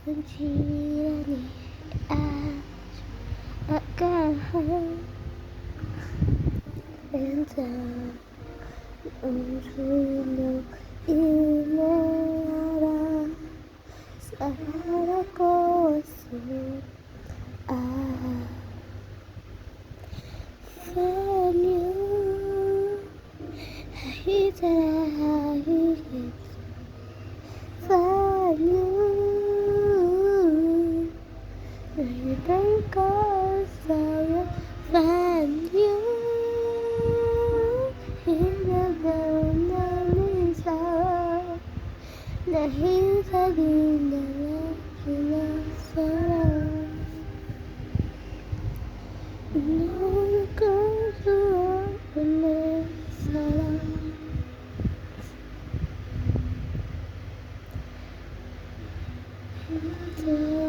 Kuncinya akan entah untuk inara secara kosong venue kita hidup venue because saya venue hingga benar-benar Dahil sa dinala sinasarap Noon ko suwag umisarap Kita